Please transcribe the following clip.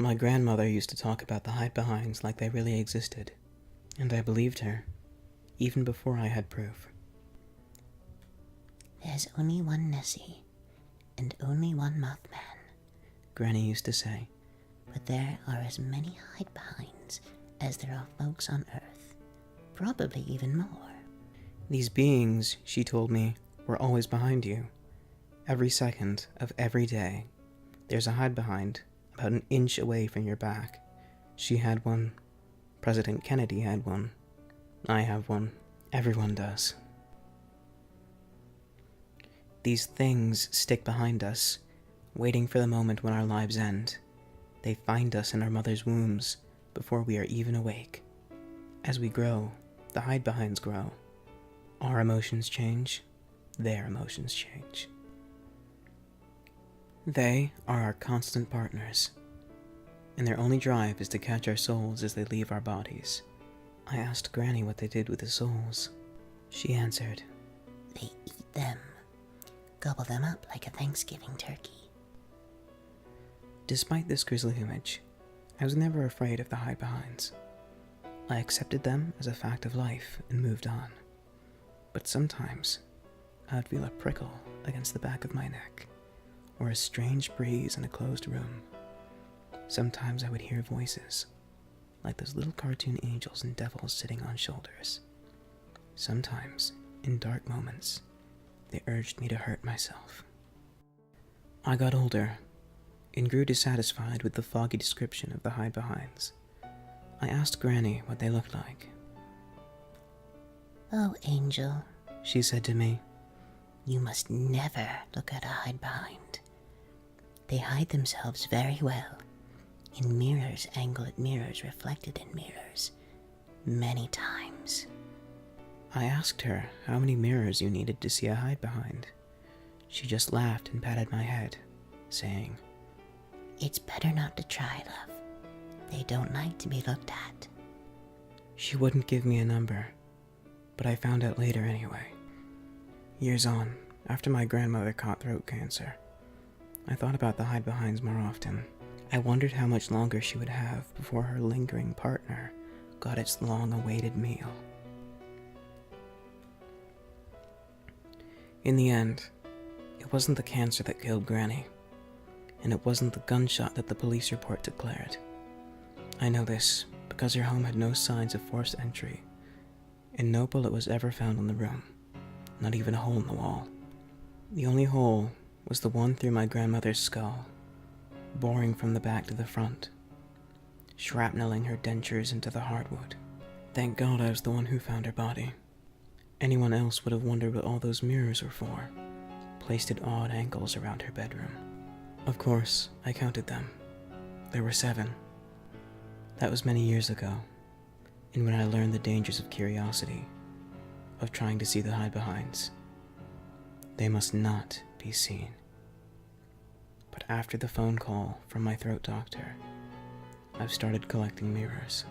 My grandmother used to talk about the hide-behinds like they really existed, and I believed her, even before I had proof. There's only one Nessie, and only one Mothman, Granny used to say. but there are as many hide-behinds as there are folks on Earth. Probably even more. These beings, she told me, were always behind you. Every second of every day, there's a hide-behind about an inch away from your back. She had one. President Kennedy had one. I have one. Everyone does. These things stick behind us, waiting for the moment when our lives end. They find us in our mother's wombs before we are even awake. As we grow, the hide-behinds grow. Our emotions change. Their emotions change. They are our constant partners, and their only drive is to catch our souls as they leave our bodies. I asked Granny what they did with the souls. She answered, They eat them. Gobble them up like a Thanksgiving turkey. Despite this grisly image, I was never afraid of the hide-behinds. I accepted them as a fact of life and moved on. But sometimes, I would feel a prickle against the back of my neck, or a strange breeze in a closed room. Sometimes I would hear voices, like those little cartoon angels and devils sitting on shoulders. Sometimes, in dark moments, they urged me to hurt myself. I got older, and grew dissatisfied with the foggy description of the hide-behinds. I asked Granny what they looked like. Oh, Angel, She said to me, you must never look at a hide-behind. They hide themselves very well, in mirrors angled at mirrors reflected in mirrors, many times. I asked her how many mirrors you needed to see a hide-behind. She just laughed and patted my head, saying, It's better not to try, love. They don't like to be looked at. She wouldn't give me a number, but I found out later anyway. Years on, after my grandmother caught throat cancer, I thought about the hide-behinds more often. I wondered how much longer she would have before her lingering partner got its long-awaited meal. In the end, it wasn't the cancer that killed Granny, and it wasn't the gunshot that the police report declared. I know this because her home had no signs of forced entry, and no bullet was ever found in the room, not even a hole in the wall. The only hole was the one through my grandmother's skull, boring from the back to the front, shrapneling her dentures into the hardwood. Thank God I was the one who found her body. Anyone else would have wondered what all those mirrors were for, placed at odd angles around her bedroom. Of course, I counted them. There were 7. That was many years ago, and when I learned the dangers of curiosity, of trying to see the hide-behinds. They must not be seen. But after the phone call from my throat doctor, I've started collecting mirrors.